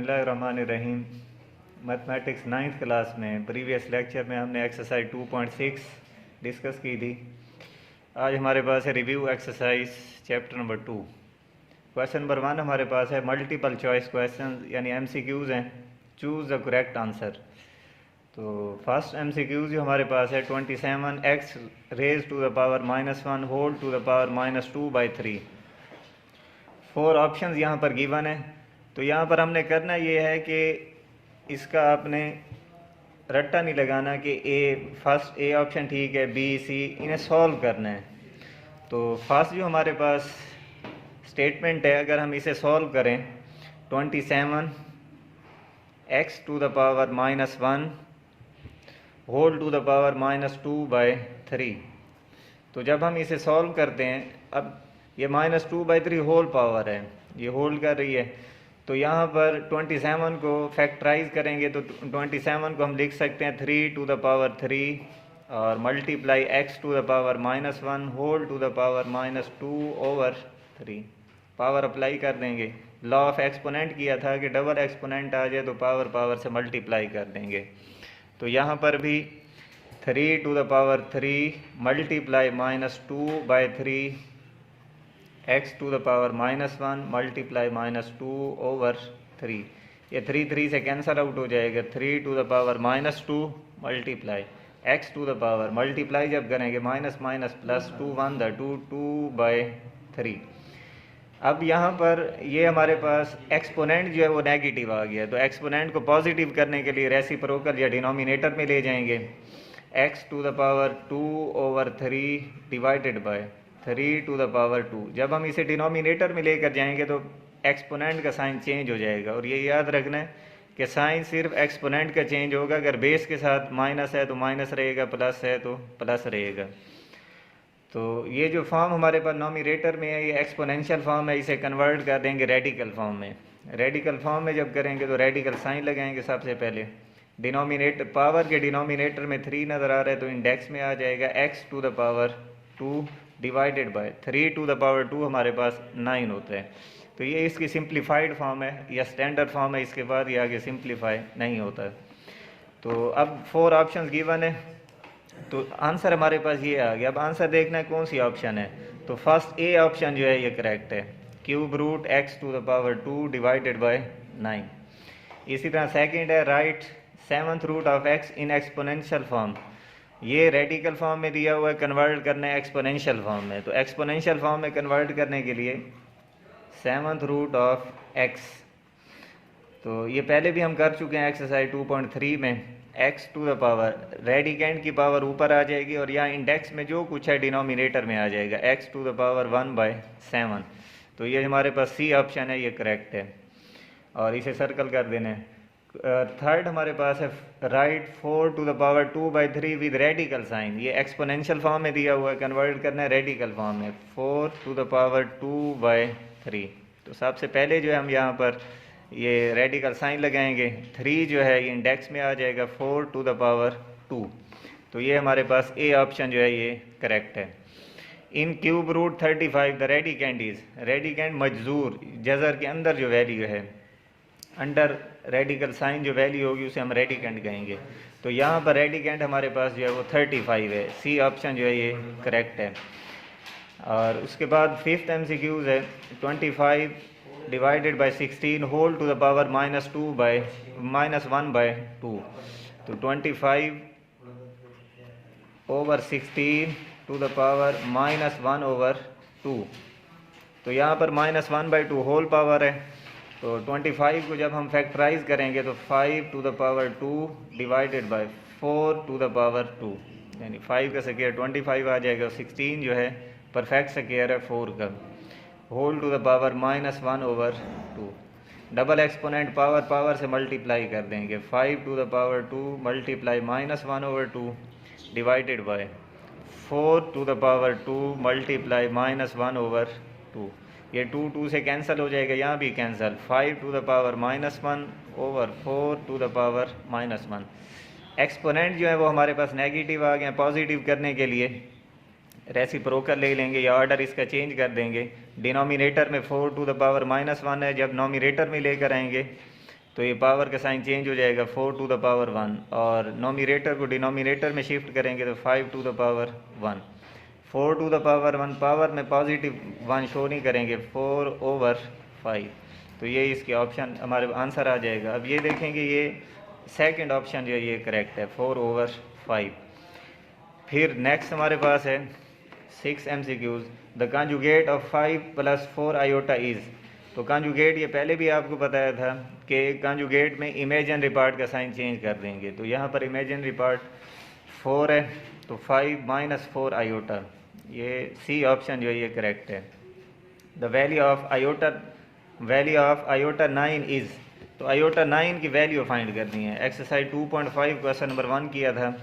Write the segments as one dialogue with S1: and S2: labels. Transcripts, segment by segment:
S1: बिस्मिल्लाहिर्रहमानिर्रहीम। Mathematics 9th class में previous lecture में हमने एक्सरसाइज 2.6 डिस्कस की थी। आज हमारे पास है review exercise chapter number 2। Question number 1 हमारे पास है मल्टीपल चॉइस क्वेश्चन यानी MCQs हैं। Choose the correct answer. तो फर्स्ट MCQ जो हमारे पास है 27x raise to the power -1 whole to the power -2/3। 4 options यहाँ पर गिवन है। तो यहाँ पर हमने करना ये है कि इसका आपने रट्टा नहीं लगाना कि फर्स्ट ए ऑप्शन ठीक है, बी सी, इन्हें सॉल्व करना है। तो फर्स्ट जो हमारे पास स्टेटमेंट है, अगर हम इसे सॉल्व करें 27x to the power -1 whole to the power -2/3। तो जब हम इसे सॉल्व करते हैं, अब ये -2/3 होल पावर है, ये होल कर रही है। तो यहाँ पर 27 को फैक्टराइज करेंगे तो 27 को हम लिख सकते हैं 3 टू द पावर 3 और multiply x to the power -1 whole to the power -2/3। Power apply कर देंगे। लॉ ऑफ एक्सपोनेंट किया था कि डबल एक्सपोनेंट आ जाए तो पावर पावर से मल्टीप्लाई कर देंगे। तो यहाँ पर भी 3 to the power 3 multiply -2/3 x to the power -1 multiply -2/3। ये 3 से कैंसल आउट हो जाएगा। 3 to the power -2 multiply x to the power multiply जब करेंगे माइनस माइनस प्लस 2 1 2/3। अब यहाँ पर ये हमारे पास एक्सपोनेंट जो है वो नेगेटिव आ गया। तो एक्सपोनेंट को पॉजिटिव करने के लिए रेसिप्रोकल या डिनोमिनेटर में ले जाएंगे। x to the power 2/3 divided by 3 to the power 2। जब हम इसे डिनोमिनेटर में लेकर जाएंगे तो एक्सपोनेंट का साइन चेंज हो जाएगा। और ये याद रखना है कि साइन सिर्फ एक्सपोनेंट का चेंज होगा। अगर बेस के साथ माइनस है तो माइनस रहेगा, प्लस है तो प्लस रहेगा। तो ये जो फॉर्म हमारे पास नोमिनेटर में है, ये एक्सपोनेंशियल फॉर्म है। इसे कन्वर्ट कर देंगे रेडिकल फॉर्म में। रेडिकल फॉर्म में जब करेंगे तो रेडिकल साइन लगाएंगे सबसे पहले। डिनोमिनेटर पावर के डिनोमिनेटर में 3 नज़र आ रहा है तो इंडेक्स में आ जाएगा x to the power 2 divided by 3 to the power 2 हमारे पास 9 होता है। तो ये इसकी सिंप्लीफाइड फॉर्म है या स्टैंडर्ड फॉर्म है। इसके बाद ये आगे सिंप्लीफाई नहीं होता। तो अब 4 ऑप्शंस गिवन है, तो आंसर हमारे पास ये आ गया। अब आंसर देखना है कौन सी ऑप्शन है। तो फर्स्ट ए ऑप्शन जो है ये करेक्ट है, cube root x to the power 2 divided by 9। इसी तरह सेकंड है right 7th root of x in exponential form. ये रेडिकल फॉर्म में दिया हुआ है, कन्वर्ट करना है एक्सपोनेंशियल फॉर्म में। तो एक्सपोनेंशियल फॉर्म में कन्वर्ट करने के लिए 7th रूट ऑफ x, तो ये पहले भी हम कर चुके हैं एक्सरसाइज 2.3 में। x to the power radicand की पावर ऊपर आ जाएगी और यहाँ इंडेक्स में जो कुछ है डिनोमिनेटर में आ जाएगा, x टू द पावर 1/7। तो ये हमारे पास सी ऑप्शन है, ये करेक्ट है और इसे सर्कल कर देना है। थर्ड हमारे पास है right 4 to the power 2/3 with radical sign. ये एक्सपोनेंशियल फॉर्म में दिया हुआ है, कन्वर्ट करना है रेडिकल फॉर्म में 4 टू द पावर 2/3। तो सबसे पहले जो है हम यहाँ पर ये रेडिकल साइन लगाएंगे। 3 जो है ये इंडेक्स में आ जाएगा 4 टू द पावर 2। तो ये हमारे पास ए ऑप्शन जो है ये करेक्ट है। In cube root 35 the radicand is, radicand मजजूर जजर के अंदर जो वैल्यू है, अंडर रेडिकल साइन जो वैल्यू होगी उसे हम रेडिकेंड कहेंगे। तो यहाँ पर रेडिकेंड हमारे पास जो है वो 35 है। सी ऑप्शन जो है ये करेक्ट है। और उसके बाद 5th MCQ है 25 divided by 16 whole to the power -1/2। तो 25 ओवर 16 टू द पावर -1/2। तो यहाँ पर -1/2 होल पावर है। तो 25 को जब हम फैक्टराइज करेंगे तो 5 to the power 2 divided by 4 to the power 2, यानी 5 का स्क्वायर 25 आ जाएगा। 16 जो है परफेक्ट स्क्वायर है 4 का, whole to the power -1/2। Double exponent power power से मल्टीप्लाई कर देंगे। 5 to the power 2 multiply -1/2 divided by 4 to the power 2 multiply -1/2। ये 2 से कैंसिल हो जाएगा, यहाँ भी cancel. 5 to the power -1/4 to the power -1। Exponent जो है वो हमारे पास नेगेटिव आ गए। पॉजिटिव करने के लिए रेसिप्रोकल ले लेंगे या ऑर्डर इसका चेंज कर देंगे। डिनोमिनेटर में 4 टू द पावर -1 है, जब नोमिनेटर में लेकर आएंगे तो ये पावर का साइन चेंज हो जाएगा 4 टू द पावर 1, और नोमिनेटर को डिनोमिनेटर में शिफ्ट करेंगे तो 5 to the power 1। 4 to the power 1 power में पॉजिटिव 1 शो नहीं करेंगे, 4/5। तो ये इसके ऑप्शन हमारे आंसर आ जाएगा। अब ये देखेंगे ये सेकंड ऑप्शन जो है ये करेक्ट है, 4/5। फिर नेक्स्ट हमारे पास है 6 MCQs। The conjugate of 5 + 4 iota is. तो कंजुगेट ये पहले भी आपको बताया था कि कंजुगेट में इमेजिनरी पार्ट का साइन चेंज कर देंगे। तो यहाँ पर इमेजिनरी पार्ट 4 है, तो 5 - 4 आयोटा, ये सी ऑप्शन जो है ये करेक्ट है। The value of iota 9 is. तो आयोटा 9 की वैल्यू फाइंड करनी है। एक्सरसाइज 2.5 क्वेश्चन नंबर 1 किया था।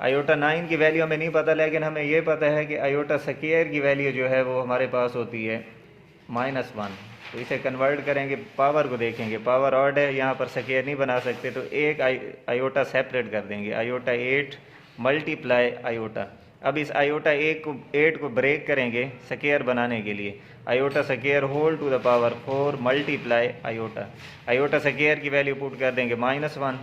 S1: आयोटा 9 की वैल्यू हमें नहीं पता, लेकिन हमें ये पता है कि आयोटा स्क्वायर की वैल्यू जो है वो हमारे पास होती है -1। तो इसे कन्वर्ट करेंगे, पावर को देखेंगे, पावर ऑड है, यहाँ पर स्क्वायर नहीं बना सकते, तो एक आयोटा सेपरेट कर देंगे। Iota 8 multiply iota. अब इस आयोटा 8 को ब्रेक करेंगे स्क्वायर बनाने के लिए। Iota square whole to the power 4 multiply iota. Iota square की वैल्यू पुट कर देंगे -1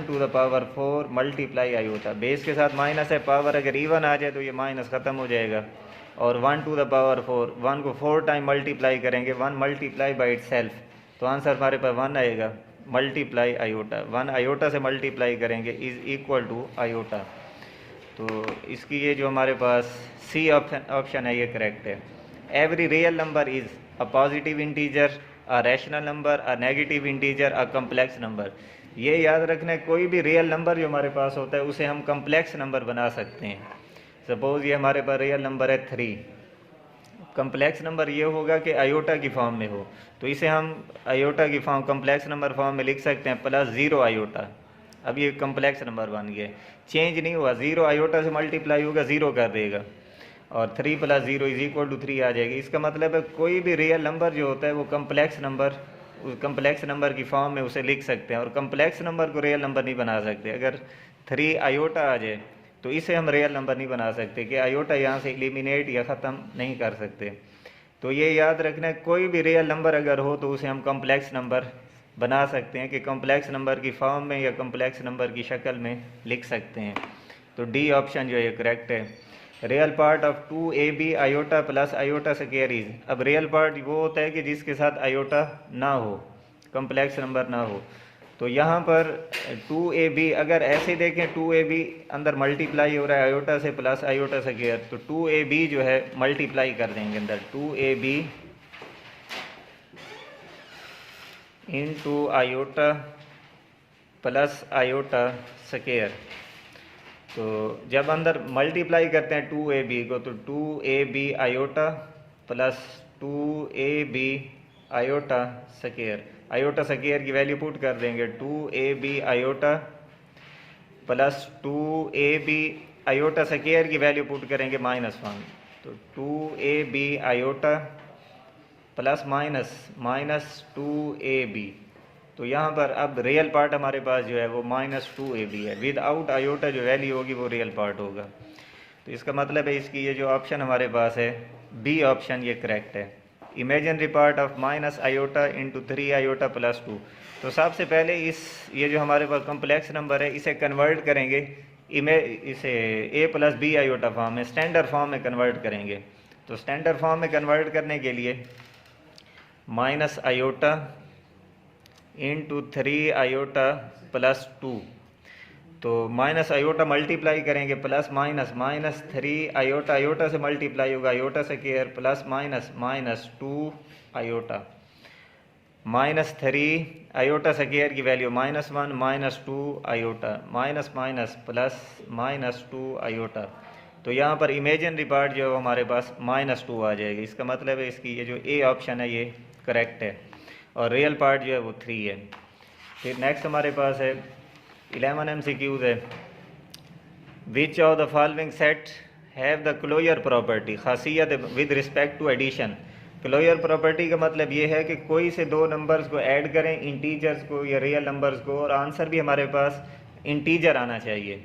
S1: to the power 4 multiply iota. Base के साथ माइनस है, पावर अगर इवन आ जाए तो ये माइनस ख़त्म हो जाएगा। और 1 टू द पावर 4, 1 को 4 टाइम मल्टीप्लाई करेंगे, 1 मल्टीप्लाई बाई इटसेल्फ, तो आंसर हमारे पास 1 आएगा। मल्टीप्लाई आयोटा, 1 आयोटा से मल्टीप्लाई करेंगे इज़ इक्वल टू आयोटा। तो इसकी ये जो हमारे पास सी ऑप्शन है ये करेक्ट है। Every real number is a positive integer, a rational number, a negative integer, a complex number. ये याद रखना है, कोई भी रियल नंबर जो हमारे पास होता है उसे हम कम्प्लेक्स नंबर बना सकते हैं। सपोज़ ये हमारे पास रियल नंबर है 3, कम्प्लेक्स नंबर ये होगा कि आयोटा की फॉर्म में हो, तो इसे हम आयोटा की फॉर्म कम्प्लेक्स नंबर फॉर्म में लिख सकते हैं +0 आयोटा। अब ये कम्प्लेक्स नंबर बन गया, चेंज नहीं हुआ, 0 आयोटा से मल्टीप्लाई होगा, 0 कर देगा, और 3 + 0 = 3 आ जाएगी। इसका मतलब है कोई भी रियल नंबर जो होता है वो कम्प्लेक्स नंबर की फॉर्म में उसे लिख सकते हैं, और कम्प्लेक्स नंबर को रियल नंबर नहीं बना सकते। अगर 3 आयोटा आ जाए तो इसे हम रियल नंबर नहीं बना सकते कि आयोटा यहाँ से एलिमिनेट या ख़त्म नहीं कर सकते। तो ये याद रखना है, कोई भी रियल नंबर अगर हो तो उसे हम कम्प्लेक्स नंबर बना सकते हैं, कि कम्प्लेक्स नंबर की फॉर्म में या कम्प्लेक्स नंबर की शक्ल में लिख सकते हैं। तो डी ऑप्शन जो है करेक्ट है। Real part of 2ab iota + iota square is. अब रियल पार्ट वो होता है कि जिसके साथ आयोटा ना हो, कम्प्लेक्स नंबर ना हो। तो यहाँ पर 2ab अगर ऐसे देखें, 2ab अंदर मल्टीप्लाई हो रहा है आयोटा से प्लस आयोटा स्क्वायर, तो 2ab जो है मल्टीप्लाई कर देंगे अंदर, 2ab into iota plus iota square. तो जब अंदर मल्टीप्लाई करते हैं 2ab को, तो 2ab iota plus 2ab iota square. Iota square की वैल्यू पुट कर देंगे, 2ab iota plus 2ab iota square की वैल्यू पुट करेंगे -1, तो 2ab iota plus minus 2ab। तो यहाँ पर अब रियल पार्ट हमारे पास जो है वो -2ab है, विदाउट आयोटा जो वैल्यू होगी वो रियल पार्ट होगा। तो इसका मतलब है इसकी ये जो ऑप्शन हमारे पास है बी ऑप्शन ये करेक्ट है। Imaginary part of -iota into 3 iota plus 2। तो सबसे पहले ये जो हमारे पास कम्प्लेक्स नंबर है इसे कन्वर्ट करेंगे, इसे a + b आयोटा फॉर्म में, स्टैंडर्ड फॉर्म में कन्वर्ट करेंगे। तो स्टैंडर्ड फॉर्म में कन्वर्ट करने के लिए -आयोटा इंटू 3 आयोटा प्लस 2, तो -आयोटा मल्टीप्लाई करेंगे प्लस -3 आयोटा, आयोटा से मल्टीप्लाई होगा iota square plus -2 iota, -3 iota square की value -1 -2 iota, minus plus -2 iota. तो यहाँ पर इमेजिनरी पार्ट जो है हमारे पास -2 आ जाएगी। इसका मतलब है इसकी ये जो ए ऑप्शन है ये करेक्ट है, और रियल पार्ट जो है वो 3 है। फिर नेक्स्ट हमारे पास है 11 MCQs है। Which of the following set have the closure property, खासियत with respect to addition. Closure property का मतलब ये है कि कोई से दो नंबर्स को ऐड करें, इंटीजर्स को या रियल नंबर्स को, और आंसर भी हमारे पास इंटीजर आना चाहिए।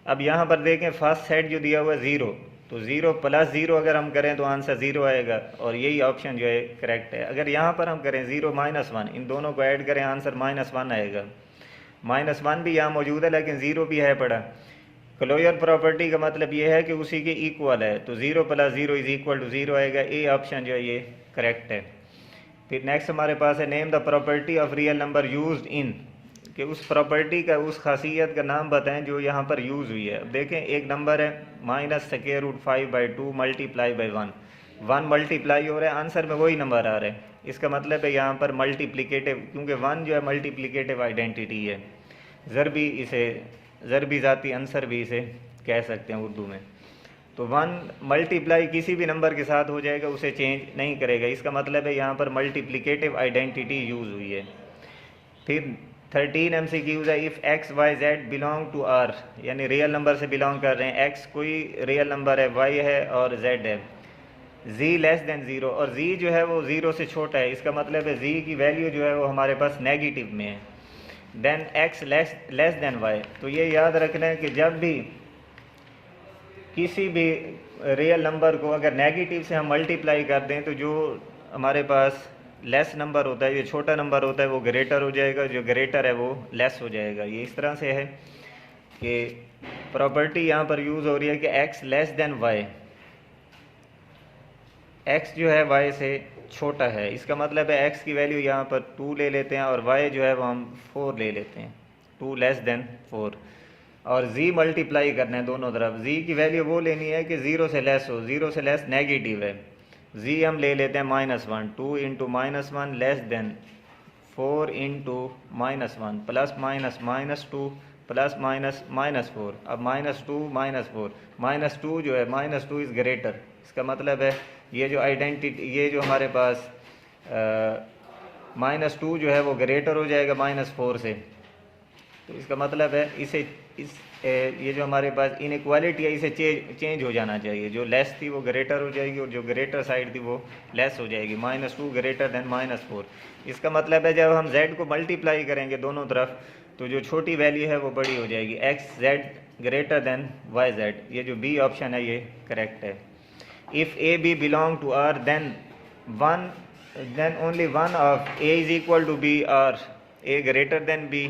S1: अब यहाँ पर देखें फर्स्ट सेट जो दिया हुआ है 0, तो 0 + 0 अगर हम करें तो आंसर 0 आएगा, और यही ऑप्शन जो है करेक्ट है। अगर यहाँ पर हम करें 0 - 1, इन दोनों को ऐड करें, आंसर -1 आएगा। -1 भी यहाँ मौजूद है लेकिन 0 भी है पड़ा। क्लोजर प्रॉपर्टी का मतलब ये है कि उसी के इक्वल है, तो 0 + 0 = 0 आएगा। ए ऑप्शन जो है ये करेक्ट है। फिर नेक्स्ट हमारे पास है name the property of real number used in, कि उस प्रॉपर्टी का, उस खासियत का नाम बताएं जो यहाँ पर यूज़ हुई है। अब देखें एक नंबर है -√5/2 × 1, 1 मल्टीप्लाई हो रहा है, आंसर में वही नंबर आ रहा है। इसका मतलब है यहाँ पर मल्टीप्लिकेटिव, क्योंकि 1 जो है मल्टीप्लिकेटिव आइडेंटिटी है। ज़रबी ज़ाती आंसर भी इसे कह सकते हैं उर्दू में। तो 1 मल्टीप्लाई किसी भी नंबर के साथ हो जाएगा, उसे चेंज नहीं करेगा। इसका मतलब है यहाँ पर मल्टीप्लिकेटिव आइडेंटिटी यूज़ हुई है। फिर 13 MCQs है। If x y z belong to r, यानी रियल नंबर से बिलोंग कर रहे हैं। x कोई रियल नंबर है, y है और z है। z <0, और z जो है वो 0 से छोटा है। इसका मतलब है z की वैल्यू जो है वो हमारे पास नेगेटिव में है। देन x < y, तो ये याद रखना है कि जब भी किसी भी रियल नंबर को अगर नेगेटिव से हम मल्टीप्लाई कर दें तो जो हमारे पास लेस नंबर होता है, जो छोटा नंबर होता है, वो ग्रेटर हो जाएगा, जो ग्रेटर है वो लेस हो जाएगा। ये इस तरह से है कि प्रॉपर्टी यहाँ पर यूज़ हो रही है कि x y, x जो है y से छोटा है। इसका मतलब है x की वैल्यू यहाँ पर 2 ले लेते हैं और y जो है वो हम 4 ले लेते हैं, 2 < 4, और z मल्टीप्लाई करना है दोनों तरफ। z की वैल्यू वो लेनी है कि 0 से लेस हो, 0 से लेस नेगेटिव है। z हम ले लेते हैं -1, 2 × -1 < 4 × -1 प्लस माइनस -2 प्लस माइनस -4। अब -2 -4 जो है -2 इज़ ग्रेटर। इसका मतलब है ये जो आइडेंटिटी, ये जो हमारे पास -2 जो है वो ग्रेटर हो जाएगा -4 से। तो इसका मतलब है ये जो हमारे पास इनइक्वालिटी है इसे चेंज हो जाना चाहिए। जो लेस थी वो ग्रेटर हो जाएगी और जो ग्रेटर साइड थी वो लेस हो जाएगी। -2 ग्रेटर देन -4। इसका मतलब है जब हम z को मल्टीप्लाई करेंगे दोनों तरफ तो जो छोटी वैल्यू है वो बड़ी हो जाएगी। xz ग्रेटर देन yz, ये जो बी ऑप्शन है ये करेक्ट है। If a b belong to r then only one of a is equal to b और a ग्रेटर देन b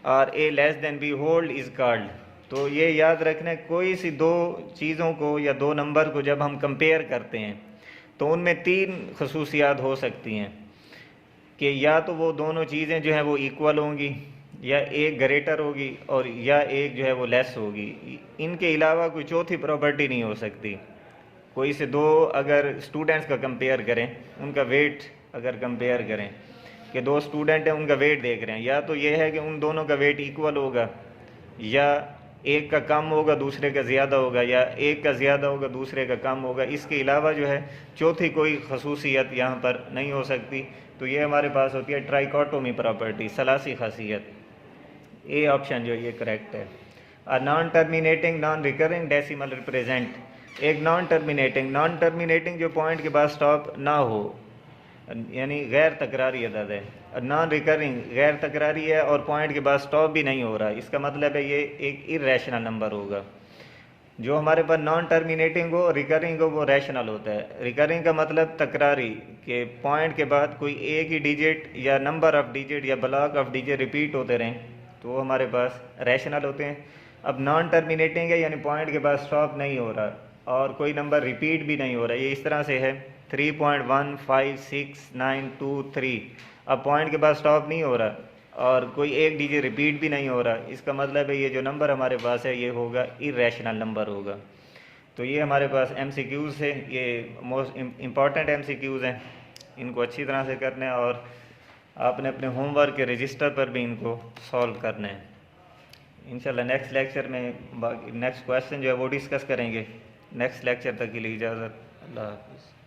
S1: और a less than b hold is called. तो ये याद रखना, कोई सी दो चीज़ों को या दो नंबर को जब हम कंपेयर करते हैं तो उनमें 3 खसूसियात हो सकती हैं कि या तो वो दोनों चीज़ें जो हैं वो इक्वल होंगी, या एक ग्रेटर होगी, और या एक जो है वो लेस होगी। इनके अलावा कोई चौथी प्रॉपर्टी नहीं हो सकती। कोई से दो अगर स्टूडेंट्स का कंपेयर करें, उनका वेट अगर कंपेयर करें कि 2 स्टूडेंट हैं, उनका वेट देख रहे हैं, या तो ये है कि उन दोनों का वेट इक्वल होगा, या एक का कम होगा दूसरे का ज़्यादा होगा, या एक का ज़्यादा होगा दूसरे का कम होगा। इसके अलावा जो है चौथी कोई खसूसियत यहाँ पर नहीं हो सकती। तो ये हमारे पास होती है ट्राइकोटोमी प्रॉपर्टी, सलासी खासियत। ए ऑप्शन जो ये करेक्ट है। A non terminating non recurring decimal represent, एक नॉन टर्मिनेटिंग जो पॉइंट के बाद स्टॉप ना हो, यानी गैर तकरारी अदद है। नॉन रिकरिंग गैर तकरारी है और पॉइंट के बाद स्टॉप भी नहीं हो रहा। इसका मतलब है ये एक इर्रेशनल नंबर होगा। जो हमारे पास नॉन टर्मिनेटिंग हो, रिकरिंग हो, वो रैशनल होता है। रिकरिंग का मतलब तकरारी, के पॉइंट के बाद कोई एक ही डिजिट या नंबर ऑफ डिजिट या ब्लॉक ऑफ डिजिट रिपीट होते रहें तो वो हमारे पास रैशनल होते हैं। अब नॉन टर्मिनेटिंग है यानी पॉइंट के बाद स्टॉप नहीं हो रहा और कोई नंबर रिपीट भी नहीं हो रहा। ये इस तरह से है 3.15692 अब पॉइंट के बाद स्टॉप नहीं हो रहा और कोई एक डिजिट रिपीट भी नहीं हो रहा। इसका मतलब है ये जो नंबर हमारे पास है ये होगा इर्रेशनल नंबर होगा। तो ये हमारे पास MCQs है, ये मोस्ट इम्पॉर्टेंट MCQs हैं, इनको अच्छी तरह से करना है और आपने अपने होमवर्क के रजिस्टर पर भी इनको सॉल्व करना है। इंशाल्लाह नेक्स्ट लेक्चर में नेक्स्ट क्वेश्चन जो है वो डिस्कस करेंगे। नेक्स्ट लेक्चर तक के लिए इजाज़त, अल्लाह हाफ़िज़।